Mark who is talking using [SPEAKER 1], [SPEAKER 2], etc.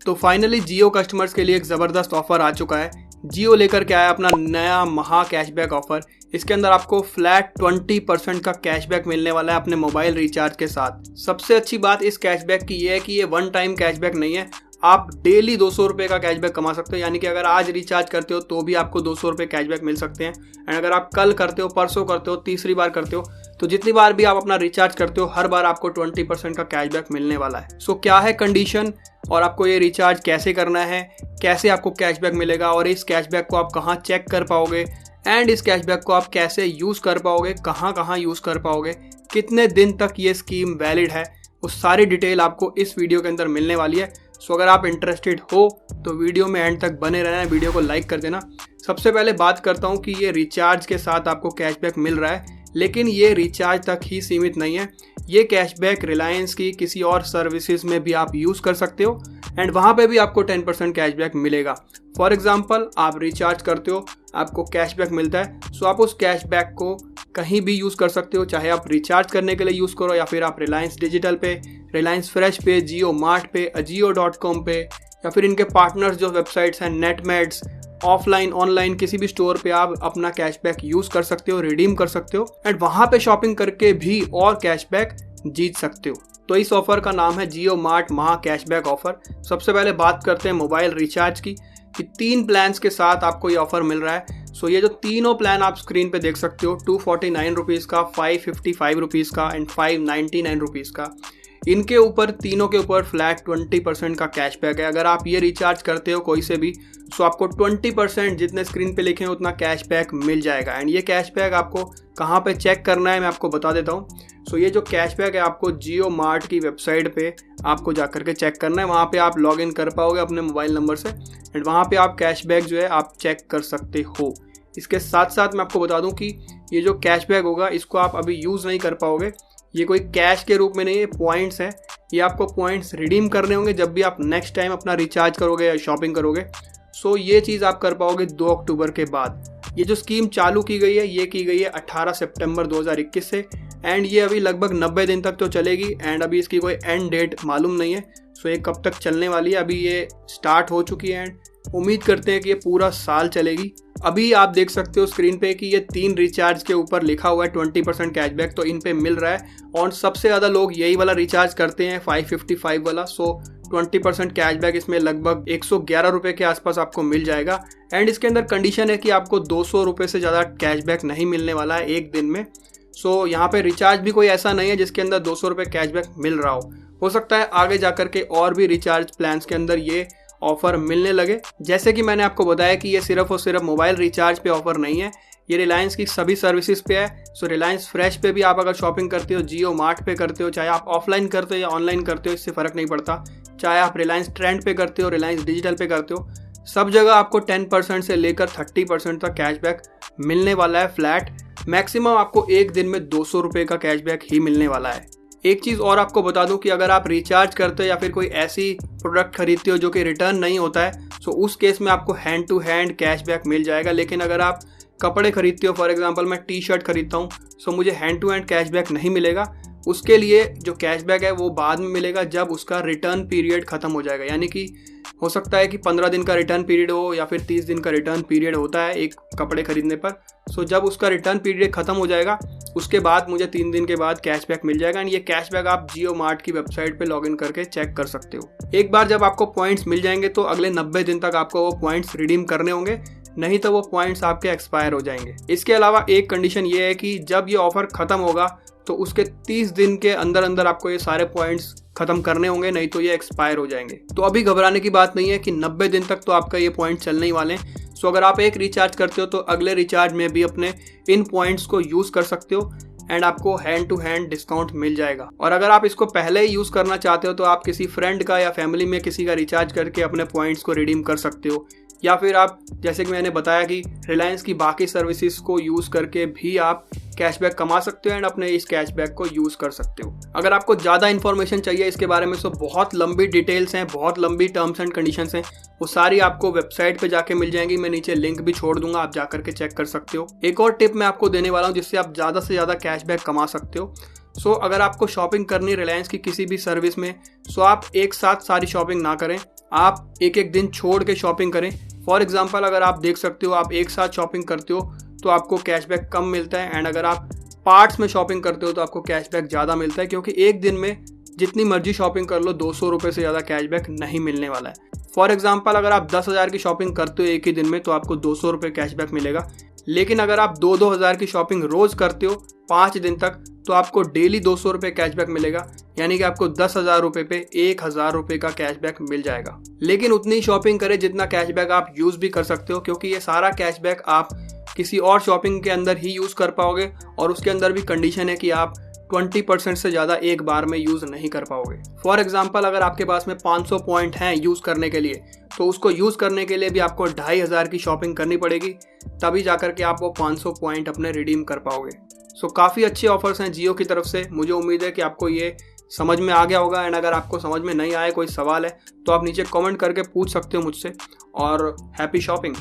[SPEAKER 1] तो फाइनली जियो कस्टमर्स के लिए एक ज़बरदस्त ऑफर आ चुका है। जियो लेकर के आया अपना नया महा कैशबैक ऑफर। इसके अंदर आपको फ्लैट 20% का कैशबैक मिलने वाला है अपने मोबाइल रिचार्ज के साथ। सबसे अच्छी बात इस कैशबैक की ये है कि ये वन टाइम कैशबैक नहीं है, आप डेली 200 रुपये का कैशबैक कमा सकते हो। यानी कि अगर आज रिचार्ज करते हो तो भी आपको 200 रुपये कैशबैक मिल सकते हैं। एंड अगर आप कल करते हो, परसों करते हो, तीसरी बार करते हो, तो जितनी बार भी आप अपना रिचार्ज करते हो हर बार आपको 20% का कैशबैक मिलने वाला है। सो क्या है कंडीशन और आपको ये रिचार्ज कैसे करना है, कैसे आपको कैशबैक मिलेगा और इस कैशबैक को आप कहाँ चेक कर पाओगे एंड इस कैशबैक को आप कैसे यूज़ कर पाओगे, कहाँ कहाँ यूज़ कर पाओगे, कितने दिन तक ये स्कीम वैलिड है, वो सारी डिटेल आपको इस वीडियो के अंदर मिलने वाली है। सो अगर आप इंटरेस्टेड हो तो वीडियो में एंड तक बने रहना, वीडियो को लाइक कर देना। सबसे पहले बात करता हूँ कि ये रिचार्ज के साथ आपको कैशबैक मिल रहा है, लेकिन ये रिचार्ज तक ही सीमित नहीं है। ये कैशबैक रिलायंस की किसी और सर्विसेज में भी आप यूज़ कर सकते हो एंड वहाँ पे भी आपको 10% कैशबैक मिलेगा। फॉर एग्जांपल आप रिचार्ज करते हो, आपको कैशबैक मिलता है, सो आप उस कैशबैक को कहीं भी यूज़ कर सकते हो, चाहे आप रिचार्ज करने के लिए यूज़ करो या फिर आप रिलायंस डिजिटल पे, रिलायंस फ्रेश पे, जियो मार्ट पे, अजियो.com पे या फिर इनके पार्टनर्स जो वेबसाइट्स हैं नेटमेड्स, ऑफलाइन ऑनलाइन किसी भी स्टोर पे आप अपना कैशबैक यूज़ कर सकते हो, रिडीम कर सकते हो एंड वहाँ पे शॉपिंग करके भी और कैशबैक जीत सकते हो। तो इस ऑफर का नाम है जियो मार्ट महा कैशबैक ऑफर। सबसे पहले बात करते हैं मोबाइल रिचार्ज की कि 3 प्लान्स के साथ आपको ये ऑफर मिल रहा है। सो ये जो तीनों प्लान आप स्क्रीन पे देख सकते हो, 249 रुपीज़ का, 555 रुपीज़ का एंड 599 रुपीज़ का, इनके ऊपर तीनों के ऊपर फ्लैट 20% का कैशबैक है। अगर आप ये रिचार्ज करते हो कोई से भी, सो आपको 20% जितने स्क्रीन पे लिखे हैं उतना कैशबैक मिल जाएगा। एंड ये कैशबैक आपको कहाँ पे चेक करना है मैं आपको बता देता हूँ। सो ये जो कैशबैक है आपको जियो मार्ट की वेबसाइट पे आपको जा करके चेक करना है। वहाँ पे आप लॉग इन कर पाओगे अपने मोबाइल नंबर से एंड वहाँ पे आप कैशबैक जो है आप चेक कर सकते हो। इसके साथ साथ मैं आपको बता दूँ कि ये जो कैशबैक होगा इसको आप अभी यूज़ नहीं कर पाओगे। ये कोई कैश के रूप में नहीं है, पॉइंट्स है। ये आपको पॉइंट्स रिडीम करने होंगे जब भी आप नेक्स्ट टाइम अपना रिचार्ज करोगे या शॉपिंग करोगे। सो ये चीज़ आप कर पाओगे 2 अक्टूबर के बाद। ये जो स्कीम चालू की गई है ये की गई है 18 सितंबर 2021 से एंड ये अभी लगभग 90 दिन तक तो चलेगी एंड अभी इसकी कोई एंड डेट मालूम नहीं है। सो ये कब तक चलने वाली है, अभी ये स्टार्ट हो चुकी है एंड उम्मीद करते हैं कि ये पूरा साल चलेगी। अभी आप देख सकते हो स्क्रीन पे कि ये 3 रिचार्ज के ऊपर लिखा हुआ है 20% कैशबैक, तो इन पे मिल रहा है और सबसे ज़्यादा लोग यही वाला रिचार्ज करते हैं 555 वाला। सो 20% कैशबैक इसमें लगभग 111 रुपये के आसपास आपको मिल जाएगा एंड इसके अंदर कंडीशन है कि आपको 200 रुपये से ज़्यादा कैशबैक नहीं मिलने वाला है एक दिन में। सो यहाँ पे रिचार्ज भी कोई ऐसा नहीं है जिसके अंदर 200 रुपये कैशबैक मिल रहा हो सकता है आगे जा करके और भी रिचार्ज प्लान्स के अंदर ये ऑफर मिलने लगे। जैसे कि मैंने आपको बताया कि ये सिर्फ और सिर्फ मोबाइल रिचार्ज पे ऑफर नहीं है, ये रिलायंस की सभी सर्विसेज पे है। सो रिलायंस फ्रेश पे भी आप अगर शॉपिंग करते हो, जियो मार्ट पे करते हो, चाहे आप ऑफलाइन करते हो या ऑनलाइन करते हो, इससे फ़र्क नहीं पड़ता, चाहे आप रिलायंस ट्रेंड पे करते हो, रिलायंस डिजिटल पे करते हो, सब जगह आपको 10% से लेकर 30% तक कैशबैक मिलने वाला है फ्लैट। मैक्सिमम आपको एक दिन में 200 रुपये का कैशबैक ही मिलने वाला है। एक चीज़ और आपको बता दूं कि अगर आप रिचार्ज करते हो या फिर कोई ऐसी प्रोडक्ट खरीदते हो जो कि रिटर्न नहीं होता है, सो उस केस में आपको हैंड टू हैंड कैशबैक मिल जाएगा। लेकिन अगर आप कपड़े खरीदते हो, फॉर एग्जांपल मैं टी-शर्ट खरीदता हूँ, सो मुझे हैंड टू हैंड कैशबैक नहीं मिलेगा। उसके लिए जो कैशबैक है वो बाद में मिलेगा जब उसका रिटर्न पीरियड ख़त्म हो जाएगा। यानी कि हो सकता है कि 15 दिन का रिटर्न पीरियड हो या फिर 30 दिन का रिटर्न पीरियड होता है एक कपड़े खरीदने पर। सो जब उसका रिटर्न पीरियड ख़त्म हो जाएगा उसके बाद मुझे 3 दिन के बाद कैशबैक मिल जाएगा एंड ये कैशबैक आप जियो मार्ट की वेबसाइट पे लॉगिन करके चेक कर सकते हो। एक बार जब आपको पॉइंट्स मिल जाएंगे तो अगले 90 दिन तक आपको वो पॉइंट्स रिडीम करने होंगे, नहीं तो वो पॉइंट्स आपके एक्सपायर हो जाएंगे। इसके अलावा एक कंडीशन ये है कि जब ये ऑफर ख़त्म होगा तो उसके 30 दिन के अंदर अंदर आपको ये सारे पॉइंट्स खत्म करने होंगे, नहीं तो ये एक्सपायर हो जाएंगे। तो अभी घबराने की बात नहीं है कि 90 दिन तक तो आपका ये पॉइंट चलने ही वाले हैं। सो अगर आप एक रिचार्ज करते हो तो अगले रिचार्ज में भी अपने इन पॉइंट्स को यूज़ कर सकते हो एंड आपको हैंड टू हैंड डिस्काउंट मिल जाएगा। और अगर आप इसको पहले ही यूज़ करना चाहते हो तो आप किसी फ्रेंड का या फैमिली में किसी का रिचार्ज करके अपने पॉइंट्स को रिडीम कर सकते हो, या फिर आप जैसे कि मैंने बताया कि रिलायंस की बाकी सर्विसेज को यूज़ करके भी आप कैशबैक कमा सकते हो एंड अपने इस कैशबैक को यूज़ कर सकते हो। अगर आपको ज़्यादा इन्फॉर्मेशन चाहिए इसके बारे में तो बहुत लंबी डिटेल्स हैं, बहुत लंबी टर्म्स एंड कंडीशंस हैं, वो सारी आपको वेबसाइट पे जाके मिल जाएंगी। मैं नीचे लिंक भी छोड़ दूंगा, आप जाकर के चेक कर सकते हो। एक और टिप मैं आपको देने वाला हूँ जिससे आप ज़्यादा से ज़्यादा कैशबैक कमा सकते हो। अगर आपको शॉपिंग करनी रिलायंस की किसी भी सर्विस में, आप एक साथ सारी शॉपिंग ना करें, आप एक एक दिन छोड़ के शॉपिंग करें। फॉर एग्जाम्पल अगर आप देख सकते हो आप एक साथ शॉपिंग करते हो तो आपको कैशबैक कम मिलता है, एंड अगर आप पार्ट्स में शॉपिंग करते हो तो आपको कैशबैक ज़्यादा मिलता है, क्योंकि एक दिन में जितनी मर्जी शॉपिंग कर लो 200 रुपये से ज़्यादा कैशबैक नहीं मिलने वाला है। फॉर एग्जाम्पल अगर आप 10,000 की शॉपिंग करते हो एक ही दिन में तो आपको 200 रुपये कैशबैक मिलेगा, लेकिन अगर आप 2-2 हज़ार की शॉपिंग रोज़ करते हो 5 दिन तक तो आपको डेली 200 रुपये कैशबैक मिलेगा, यानी कि आपको 10,000 रुपये पे 1,000 रुपये का कैशबैक मिल जाएगा। लेकिन उतनी शॉपिंग करें जितना कैशबैक आप यूज़ भी कर सकते हो, क्योंकि ये सारा कैशबैक आप किसी और शॉपिंग के अंदर ही यूज़ कर पाओगे, और उसके अंदर भी कंडीशन है कि आप 20% से ज़्यादा एक बार में यूज़ नहीं कर पाओगे। फॉर एग्जाम्पल अगर आपके पास में 500 पॉइंट हैं यूज़ करने के लिए, तो उसको यूज़ करने के लिए भी आपको 2,500 की शॉपिंग करनी पड़ेगी, तभी जाकर के आप वो 500 पॉइंट अपने रिडीम कर पाओगे। सो काफ़ी अच्छे ऑफर्स हैं जियो की तरफ से। मुझे उम्मीद है कि आपको ये समझ में आ गया होगा, एंड अगर आपको समझ में नहीं आया, कोई सवाल है तो आप नीचे कमेंट करके पूछ सकते हो मुझसे। और हैप्पी शॉपिंग।